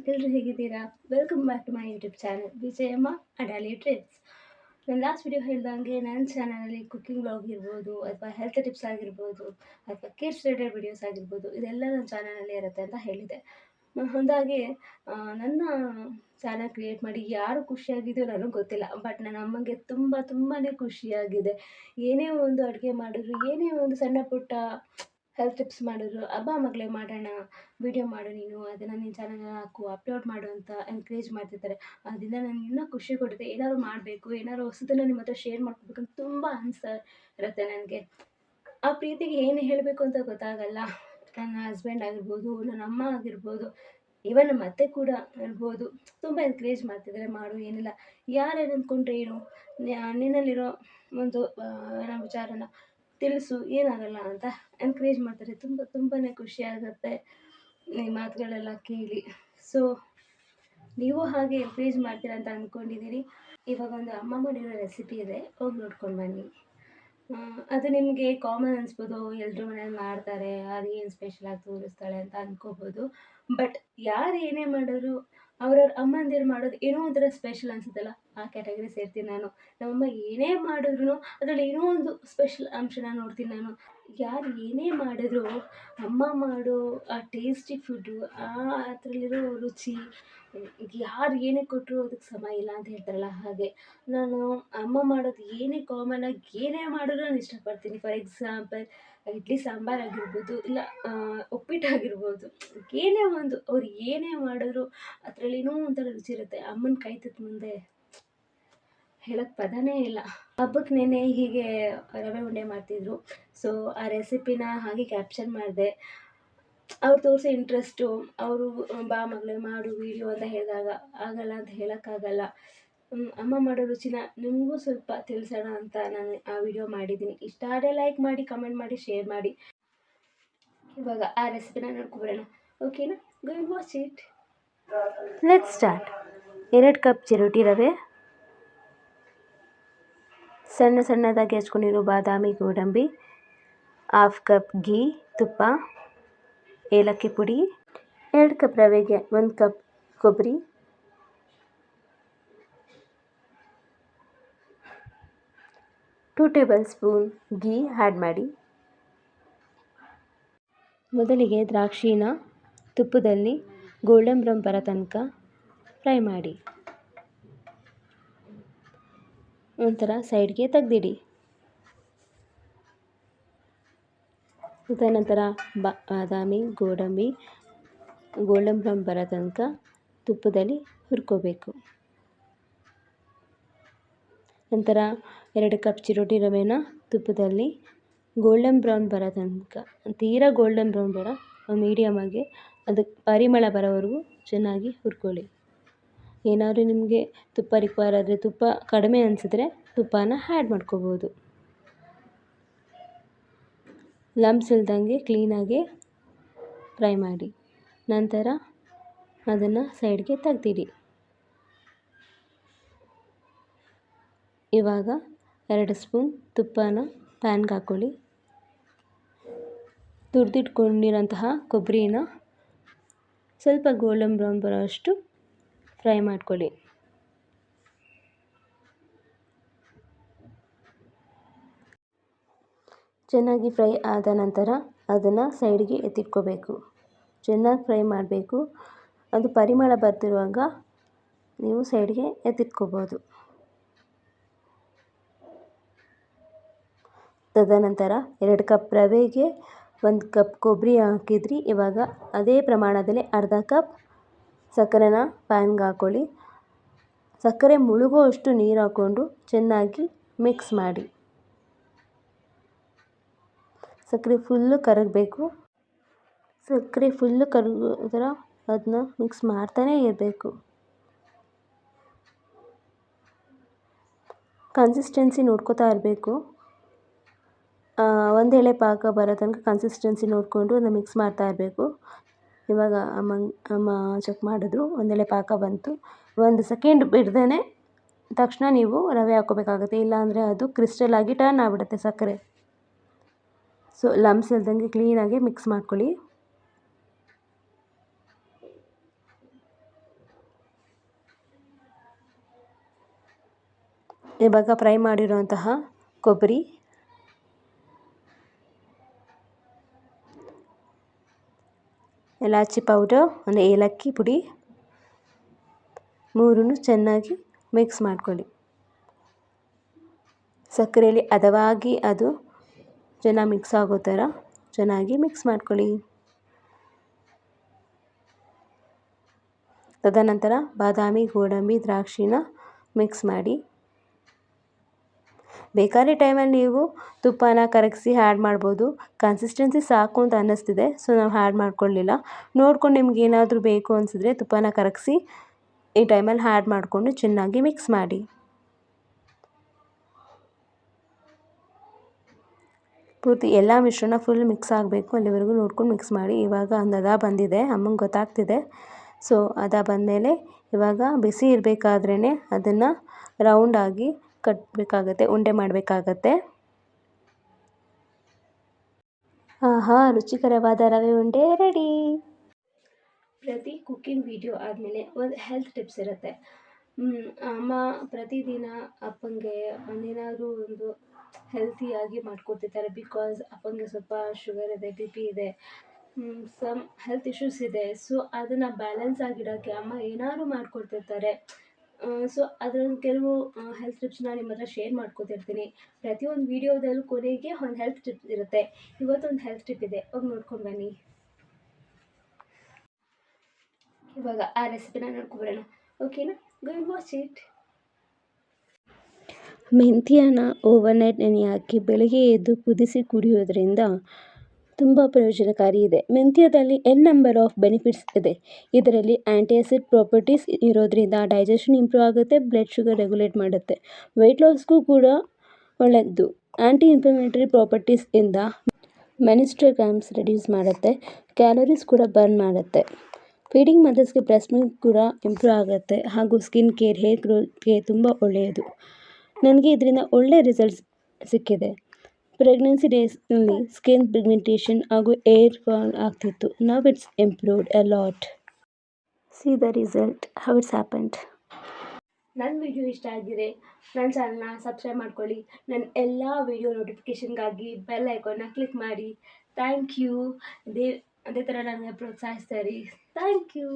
ಎಲ್ಲರೂ ಹೇಗಿದ್ದೀರಾ? Welcome back to my YouTube channel Vijayamma Adali trips. ನಾನು ಲಾಸ್ಟ್ ವಿಡಿಯೋ ಹೇಳ್ದಂಗೆ ನನ್ನ ಚಾನಲಲ್ಲಿ ಕುಕ್ಕಿಂಗ್ ವ್ಲಾಗ್ ಇರ್ಬೋದು ಅಥವಾ ಹೆಲ್ತ್ ಟಿಪ್ಸ್ ಆಗಿರ್ಬೋದು ಅಥವಾ ಕಿಡ್ಸ್ ರಿಲೇಟೆಡ್ ವಿಡಿಯೋಸ್ ಆಗಿರ್ಬೋದು ಇದೆಲ್ಲ ನನ್ನ ಚಾನಲಲ್ಲಿ ಇರುತ್ತೆ ಅಂತ ಹೇಳಿದೆ. ಹಾಗಾಗಿ ನನ್ನ ಚಾನಲ್ ಕ್ರಿಯೇಟ್ ಮಾಡಿ ಯಾರು ಖುಷಿಯಾಗಿದೆಯೋ ನನಗೆ ಗೊತ್ತಿಲ್ಲ. ಬಟ್ ನನ್ನ ಅಮ್ಮಂಗೆ ತುಂಬಾ ಖುಷಿಯಾಗಿದೆ. ಏನೇ ಒಂದು ಅಡುಗೆ ಮಾಡಿದ್ರು, ಏನೇ ಒಂದು ಸಣ್ಣ ಪುಟ್ಟ ಹೆಲ್ತ್ ಟಿಪ್ಸ್ ಮಾಡಿದ್ರು, "ಅಬ್ಬಾ ಮಗಳೇ ಮಾಡೋಣ, ವಿಡಿಯೋ ಮಾಡು ನೀನು, ಅದನ್ನು ನಿನ್ನ ಚಾನಲ್‌ನಲ್ಲಿ ಹಾಕು, ಅಪ್ಲೋಡ್ ಮಾಡು" ಅಂತ ಎನ್ಕರೇಜ್ ಮಾಡ್ತಿರ್ತಾರೆ. ಅದರಿಂದ ನನಗೆ ಇನ್ನೂ ಖುಷಿ ಕೊಡುತ್ತೆ. ಏನಾದ್ರು ಮಾಡಬೇಕು, ಏನಾದ್ರು ಹೊಸದನ್ನು ನಿಮ್ಮ ಹತ್ರ ಶೇರ್ ಮಾಡ್ಕೋಬೇಕು ಅಂತ ತುಂಬ ಅನಿಸ್ತಾ ಇರುತ್ತೆ ನನಗೆ. ಆ ಪ್ರೀತಿಗೆ ಏನು ಹೇಳಬೇಕು ಅಂತ ಗೊತ್ತಾಗಲ್ಲ. ನನ್ನ ಹಸ್ಬೆಂಡ್ ಆಗಿರ್ಬೋದು, ನನ್ನ ಅಮ್ಮ ಆಗಿರ್ಬೋದು, ಈವನ್ ನಮ್ಮ ಅತ್ತೆ ಕೂಡ ಇರ್ಬೋದು, ತುಂಬ ಎನ್ಕರೇಜ್ ಮಾಡ್ತಿದ್ದಾರೆ, "ಮಾಡು, ಏನಿಲ್ಲ, ಯಾರೇನು ಅಂದ್ಕೊಂಡ್ರೆ ಏನು, ನಿನ್ನಲ್ಲಿರೋ ಒಂದು ಏನೋ ವಿಚಾರನ ತಿಳಿಸು, ಏನಾಗಲ್ಲ" ಅಂತ ಎನ್ಕರೇಜ್ ಮಾಡ್ತಾರೆ. ತುಂಬಾ ಖುಷಿಯಾಗುತ್ತೆ ಈ ಮಾತುಗಳೆಲ್ಲ ಕೇಳಿ. ಸೊ ನೀವು ಹಾಗೆ ಎನ್ಕರೇಜ್ ಮಾಡ್ತೀರಾ ಅಂತ ಅಂದ್ಕೊಂಡಿದ್ದೀನಿ. ಇವಾಗ ಒಂದು ಅಮ್ಮ ಮಾಡಿರೋ ರೆಸಿಪಿ ಇದೆ, ಹೋಗಿ ನೋಡ್ಕೊಂಡು ಬನ್ನಿ. ಅದು ನಿಮಗೆ ಕಾಮನ್ ಅನಿಸ್ಬೋದು, ಎಲ್ಲರೂ ಮನೇಲಿ ಮಾಡ್ತಾರೆ, ಅದೇನು ಸ್ಪೆಷಲಾಗಿ ತೋರಿಸ್ತಾಳೆ ಅಂತ ಅಂದ್ಕೋಬೋದು. ಬಟ್ ಯಾರು ಏನೇ ಮಾಡಿದ್ರು ಅವ್ರವ್ರ ಅಮ್ಮಂದಿರು ಮಾಡೋದು ಏನೋ ಒಂಥರ ಸ್ಪೆಷಲ್ ಅನಿಸುತ್ತಲ್ಲ, ಆ ಕ್ಯಾಟಗರಿ ಸೇರ್ತೀನಿ ನಾನು. ನಮ್ಮಮ್ಮ ಏನೇ ಮಾಡಿದ್ರು ಅದರಲ್ಲಿ ಏನೋ ಒಂದು ಸ್ಪೆಷಲ್ ಅಂಶನ ನೋಡ್ತೀನಿ ನಾನು. ಯಾರು ಏನೇ ಮಾಡಿದ್ರು ಅಮ್ಮ ಮಾಡೋ ಆ ಟೇಸ್ಟಿ ಫುಡ್ಡು, ಅದರಲ್ಲಿರೋ ರುಚಿ ಯಾರು ಏನೇ ಕೊಟ್ಟರು ಅದಕ್ಕೆ ಸಮ ಇಲ್ಲ ಅಂತ ಹೇಳ್ತಾರಲ್ಲ, ಹಾಗೆ ನಾನು ಅಮ್ಮ ಮಾಡೋದು ಏನೇ ಕಾಮನಾಗಿ ಏನೇ ಮಾಡಿದ್ರು ನಾನು ಇಷ್ಟಪಡ್ತೀನಿ. ಫಾರ್ ಎಕ್ಸಾಂಪಲ್ ಇಡ್ಲಿ ಸಾಂಬಾರು ಆಗಿರ್ಬೋದು, ಇಲ್ಲ ಉಪ್ಪಿಟ್ಟಾಗಿರ್ಬೋದು, ಏನೇ ಒಂದು ಅವ್ರು ಏನೇ ಮಾಡಿದ್ರು ಅದರಲ್ಲಿ ಏನೋ ಒಂಥರ ರುಚಿ ಇರುತ್ತೆ. ಅಮ್ಮನ ಕೈ ತುತ್ತು ಮುಂದೆ ಹೇಳೋಕ್ಕೆ ಪದನೇ ಇಲ್ಲ. ಹಬ್ಬಕ್ಕೆ ನೆನ್ನೆ ಹೀಗೆ ರವೆ ಉಂಡೆ ಮಾಡ್ತಿದ್ರು. ಸೊ ಆ ರೆಸಿಪಿನ ಹಾಗೆ ಕ್ಯಾಪ್ಚರ್ ಮಾಡಿದೆ. ಅವ್ರು ತೋರಿಸೋ ಇಂಟ್ರೆಸ್ಟು, ಅವರು "ಬಾ ಮಗಳೇ ಮಾಡು ವೀಡಿಯೋ" ಅಂತ ಹೇಳಿದಾಗ ಆಗಲ್ಲ ಅಂತ ಹೇಳೋಕ್ಕಾಗಲ್ಲ. ಅಮ್ಮ ಮಾಡೋ ರುಚಿನ ನಿಮಗೂ ಸ್ವಲ್ಪ ತಿಳಿಸೋಣ ಅಂತ ನಾನು ಆ ವಿಡಿಯೋ ಮಾಡಿದ್ದೀನಿ. ಇಷ್ಟ ಆದರೆ ಲೈಕ್ ಮಾಡಿ, ಕಮೆಂಟ್ ಮಾಡಿ, ಶೇರ್ ಮಾಡಿ. ಇವಾಗ ಆ ರೆಸಿಪಿನ ನೋಡ್ಕೊಬರೋಣ, ಓಕೆನಾ? Go and watch it. Let's start. 2 cup ಚಿರೋಟಿ ರವೆ, ಸಣ್ಣದಾಗಿ ಹೆಚ್ಕೊಂಡಿರೋ ಬಾದಾಮಿ, ಗೋಡಂಬಿ, 1/2 ಕಪ್ ಘೀ ತುಪ್ಪ, ಏಲಕ್ಕಿ ಪುಡಿ, 2 ಕಪ್ ರವೆಗೆ 1 ಕಪ್ ಕೊಬ್ಬರಿ, 2 ಟೇಬಲ್ ಸ್ಪೂನ್ ಘೀ ಆ್ಯಡ್ ಮಾಡಿ. ಮೊದಲಿಗೆ ದ್ರಾಕ್ಷಿನ ತುಪ್ಪದಲ್ಲಿ ಗೋಲ್ಡನ್ ಬ್ರೌನ್ ಬರೋ ತನಕ ಫ್ರೈ ಮಾಡಿ. ಒಂಥರ ಸೈಡ್ಗೆ ತೆಗೆದಿಡಿ. ತದನಂತರ ಬಾದಾಮಿ, ಗೋಡಂಬಿ ಗೋಲ್ಡನ್ ಬ್ರೌನ್ ಬರೋ ತನಕ ತುಪ್ಪದಲ್ಲಿ ಹುರ್ಕೋಬೇಕು. ನಂತರ 2 ಕಪ್ ಚಿರೋಟಿ ರವೆನ ತುಪ್ಪದಲ್ಲಿ ಗೋಲ್ಡನ್ ಬ್ರೌನ್ ಬರೋ ತನಕ, ತೀರಾ ಗೋಲ್ಡನ್ ಬ್ರೌನ್ ಬೇಡ, ಮೀಡಿಯಮಾಗಿ ಅದಕ್ಕೆ ಪರಿಮಳ ಬರೋವರೆಗೂ ಚೆನ್ನಾಗಿ ಹುರ್ಕೊಳ್ಳಿ. ಏನಾದರೂ ನಿಮಗೆ ತುಪ್ಪ ರಿಕ್ವೈರ್ ಆದರೆ, ತುಪ್ಪ ಕಡಿಮೆ ಅನಿಸಿದ್ರೆ ತುಪ್ಪನ ಆ್ಯಡ್ ಮಾಡ್ಕೋಬೋದು. ಲಂಪ್ಸ್ ಇಲ್ದಂಗೆ ಕ್ಲೀನಾಗಿ ಫ್ರೈ ಮಾಡಿ. ನಂತರ ಅದನ್ನು ಸೈಡ್ಗೆ ತೆಗ್ದಿಡಿ. ಇವಾಗ 2 ಸ್ಪೂನ್ ತುಪ್ಪನ ಪ್ಯಾನ್ಗೆ ಹಾಕ್ಕೊಳ್ಳಿ. ತುರಿದಿಟ್ಕೊಂಡಿರೋಂತಹ ಕೊಬ್ಬರಿನ ಸ್ವಲ್ಪ ಗೋಲ್ಡನ್ ಬ್ರೌನ್ ಬರೋಷ್ಟು ಫ್ರೈ ಮಾಡ್ಕೊಳ್ಳಿ. ಚೆನ್ನಾಗಿ ಫ್ರೈ ಆದ ನಂತರ ಅದನ್ನು ಸೈಡ್ಗೆ ಎತ್ತಿಟ್ಕೋಬೇಕು. ಚೆನ್ನಾಗಿ ಫ್ರೈ ಮಾಡಬೇಕು. ಅದು ಪರಿಮಳ ಬರ್ತಿರುವಾಗ ನೀವು ಸೈಡ್ಗೆ ಎತ್ತಿಟ್ಕೋಬೋದು. ತದನಂತರ 2 ಕಪ್ ರವೆಗೆ 1 ಕಪ್ ಕೊಬ್ಬರಿ ಹಾಕಿದ್ರಿ. ಇವಾಗ ಅದೇ ಪ್ರಮಾಣದಲ್ಲಿ ಅರ್ಧ ಕಪ್ ಸಕ್ಕರೆನ ಪ್ಯಾನ್ಗೆ ಹಾಕ್ಕೊಳ್ಳಿ. ಸಕ್ಕರೆ ಮುಳುಗುವಷ್ಟು ನೀರು ಹಾಕ್ಕೊಂಡು ಚೆನ್ನಾಗಿ ಮಿಕ್ಸ್ ಮಾಡಿ. ಸಕ್ಕರೆ ಫುಲ್ಲು ಕರಗಬೇಕು. ಸಕ್ಕರೆ ಫುಲ್ಲು ಕರಗೋ ಥರ ಅದನ್ನ ಮಿಕ್ಸ್ ಮಾಡ್ತಾನೇ ಇರಬೇಕು. ಕನ್ಸಿಸ್ಟೆನ್ಸಿ ನೋಡ್ಕೋತಾ ಇರಬೇಕು. ಒಂದು ಎಳೆ ಪಾಕ ಬರೋ ತನಕ ಕನ್ಸಿಸ್ಟೆನ್ಸಿ ನೋಡಿಕೊಂಡು ಅದನ್ನು ಮಿಕ್ಸ್ ಮಾಡ್ತಾ ಇರಬೇಕು. ಇವಾಗ ಅಮ್ಮ ಚೆಕ್ ಮಾಡಿದ್ರು, ಒಂದು ಎಳೆ ಪಾಕ ಬಂತು. 1 ಸೆಕೆಂಡ್ ಬಿಡ್ದೇ ತಕ್ಷಣ ನೀವು ರವೆ ಹಾಕ್ಕೋಬೇಕಾಗುತ್ತೆ, ಇಲ್ಲಾಂದರೆ ಅದು ಕ್ರಿಸ್ಟಲ್ ಆಗಿ ಟರ್ನ್ ಆಗಿಬಿಡುತ್ತೆ ಸಕ್ಕರೆ. ಸೊ ಲಂಪ್ಸ್ ಇಲ್ದಂಗೆ ಕ್ಲೀನಾಗಿ ಮಿಕ್ಸ್ ಮಾಡ್ಕೊಳ್ಳಿ. ಇವಾಗ ಫ್ರೈ ಮಾಡಿರುವಂತಹ ಕೊಬ್ಬರಿ, ಇಲಾಚಿ ಪೌಡರ್ ಅಂದರೆ ಏಲಕ್ಕಿ ಪುಡಿ ಮೂರನ್ನು ಚೆನ್ನಾಗಿ ಮಿಕ್ಸ್ ಮಾಡ್ಕೊಳ್ಳಿ. ಸಕ್ಕರೆಯಲ್ಲಿ ಹದವಾಗಿ ಅದು ಚೆನ್ನಾಗಿ ಮಿಕ್ಸ್ ಆಗೋ ಥರ ಚೆನ್ನಾಗಿ ಮಿಕ್ಸ್ ಮಾಡ್ಕೊಳ್ಳಿ. ತದನಂತರ ಬಾದಾಮಿ, ಗೋಡಂಬಿ, ದ್ರಾಕ್ಷಿನ ಮಿಕ್ಸ್ ಮಾಡಿ. ಬೇಕಾದ್ರೆ ಟೈಮಲ್ಲಿ ನೀವು ತುಪ್ಪನ ಕರಗಿಸಿ ಆ್ಯಡ್ ಮಾಡ್ಬೋದು. ಕನ್ಸಿಸ್ಟೆನ್ಸಿ ಸಾಕು ಅಂತ ಅನ್ನಿಸ್ತಿದೆ, ಸೊ ನಾವು ಆ್ಯಡ್ ಮಾಡ್ಕೊಳ್ಳಿಲ್ಲ. ನೋಡ್ಕೊಂಡು ನಿಮ್ಗೆ ಏನಾದರೂ ಬೇಕು ಅನಿಸಿದ್ರೆ ತುಪ್ಪನ ಕರಗಿಸಿ ಈ ಟೈಮಲ್ಲಿ ಆ್ಯಡ್ ಮಾಡಿಕೊಂಡು ಚೆನ್ನಾಗಿ ಮಿಕ್ಸ್ ಮಾಡಿ. ಪೂರ್ತಿ ಎಲ್ಲ ಮಿಶ್ರಣ ಫುಲ್ ಮಿಕ್ಸ್ ಆಗಬೇಕು, ಅಲ್ಲಿವರೆಗೂ ನೋಡ್ಕೊಂಡು ಮಿಕ್ಸ್ ಮಾಡಿ. ಇವಾಗ ಒಂದು ಹದ ಬಂದಿದೆ, ಅಮ್ಮಂಗೆ ಗೊತ್ತಾಗ್ತಿದೆ. ಸೊ ಹದ ಬಂದಮೇಲೆ ಇವಾಗ ಬಿಸಿ ಇರಬೇಕಾದ್ರೇ ಅದನ್ನು ರೌಂಡಾಗಿ ಕಟ್ಟಬೇಕಾಗತ್ತೆ, ಉಂಡೆ ಮಾಡಬೇಕಾಗತ್ತೆ. ಆಹಾ, ರುಚಿಕರವಾದ ರವೆ ಉಂಡೆ ರೆಡಿ. ಪ್ರತಿ ಕುಕ್ಕಿಂಗ್ ವಿಡಿಯೋ ಆದಮೇಲೆ ಒಂದು ಹೆಲ್ತ್ ಟಿಪ್ಸ್ ಇರುತ್ತೆ. ಅಮ್ಮ ಪ್ರತಿದಿನ ಅಪ್ಪಂಗೆ ಒಂದೇನಾದರೂ ಒಂದು ಹೆಲ್ತಿಯಾಗಿ ಮಾಡಿಕೊಡ್ತಿರ್ತಾರೆ. ಬಿಕಾಸ್ ಅಪ್ಪಂಗೆ ಸ್ವಲ್ಪ ಶುಗರ್ ಇದೆ, ಬಿ ಪಿ ಇದೆ, ಸಮ್ ಹೆಲ್ತ್ ಇಶ್ಯೂಸ್ ಇದೆ. ಸೊ ಅದನ್ನು ಬ್ಯಾಲೆನ್ಸ್ ಆಗಿಡೋಕ್ಕೆ ಅಮ್ಮ ಏನಾದ್ರು ಮಾಡಿಕೊಡ್ತಿರ್ತಾರೆ. ಸೊ ಅದರಲ್ಲಿ ಕೆಲವು ಹೆಲ್ತ್ ಟಿಪ್ಸ್ನ ನಿಮ್ಮ ಹತ್ರ ಶೇರ್ ಮಾಡ್ಕೊತಿರ್ತೀನಿ. ಪ್ರತಿಯೊಂದು ವೀಡಿಯೋದಲ್ಲೂ ಕೊನೆಗೆ ಒಂದು ಹೆಲ್ತ್ ಟಿಪ್ ಇರುತ್ತೆ. ಇವತ್ತೊಂದು ಹೆಲ್ತ್ ಟಿಪ್ ಇದೆ, ಹೋಗಿ ನೋಡ್ಕೊಂಡು ಬನ್ನಿ. ಇವಾಗ ಆ ರೆಸಿಪಿನ ನೋಡ್ಕೊಬರೋಣ, ಓಕೆನಾ? Go and watch it. ಮೆಂತ್ಯನ ಓವರ್ನೈಟ್ ನೆನೆ ಹಾಕಿ ಬೆಳಗ್ಗೆ ಎದ್ದು ಕುದಿಸಿ ಕುಡಿಯೋದ್ರಿಂದ ತುಂಬ ಪ್ರಯೋಜನಕಾರಿ ಇದೆ. ಮೆಂತ್ಯದಲ್ಲಿ ನಂಬರ್ ಆಫ್ ಬೆನಿಫಿಟ್ಸ್ ಇದೆ. ಇದರಲ್ಲಿ ಆ್ಯಂಟಿ-ಆಸಿಡ್ ಪ್ರಾಪರ್ಟೀಸ್ ಇರೋದ್ರಿಂದ ಡೈಜೆಷನ್ ಇಂಪ್ರೂವ್ ಆಗುತ್ತೆ, ಬ್ಲಡ್ ಶುಗರ್ ರೆಗ್ಯುಲೇಟ್ ಮಾಡುತ್ತೆ, ವೆಯ್ಟ್ ಲಾಸ್ಗೂ ಕೂಡ ಒಳ್ಳೆಯದು. ಆ್ಯಂಟಿ ಇನ್ಫ್ಲಮೇಟರಿ ಪ್ರಾಪರ್ಟೀಸ್ ಇಂದ ಮೆನಿಸ್ಟ್ರಲ್ ಕ್ರಾಂಪ್ಸ್ ರೆಡ್ಯೂಸ್ ಮಾಡುತ್ತೆ, ಕ್ಯಾಲರೀಸ್ ಕೂಡ ಬರ್ನ್ ಮಾಡುತ್ತೆ. ಫೀಡಿಂಗ್ ಮದರ್ಸ್ಗೆ ಬ್ರೆಸ್ಟ್ ಮಿಲ್ಕ್ ಕೂಡ ಇಂಪ್ರೂವ್ ಆಗುತ್ತೆ ಹಾಗೂ ಸ್ಕಿನ್ ಕೇರ್, ಹೇರ್ ಗ್ರೋತ್ಗೆ ತುಂಬ ಒಳ್ಳೆಯದು. ನನಗೆ ಇದರಿಂದ ಒಳ್ಳೆ ರಿಸಲ್ಟ್ಸ್ ಸಿಕ್ಕಿದೆ. ಪ್ರೆಗ್ನೆನ್ಸಿ ಡೇಸ್ನಲ್ಲಿ ಸ್ಕಿನ್ ಪಿಗ್ಮೆಂಟೇಷನ್ ಹಾಗೂ ಏರ್ ಫಾಲ್ ಆಗ್ತಿತ್ತು. Now it's improved a lot. See the result, how it's happened. ನನ್ನ ವಿಡಿಯೋ ಇಷ್ಟ ಆಗಿದೆ ನನ್ನ ಚಾನಲ್ನ ಸಬ್ಸ್ಕ್ರೈಬ್ ಮಾಡ್ಕೊಳ್ಳಿ. ನನ್ನ ಎಲ್ಲ ವಿಡಿಯೋ ನೋಟಿಫಿಕೇಷನ್ಗಾಗಿ ಬೆಲ್ ಐಕಾನ್ನ ಕ್ಲಿಕ್ ಮಾಡಿ. Thank you. ಅದೇ ಥರ ನನಗೆ ಪ್ರೋತ್ಸಾಹಿಸ್ತಾ ಇರಿ. Thank you.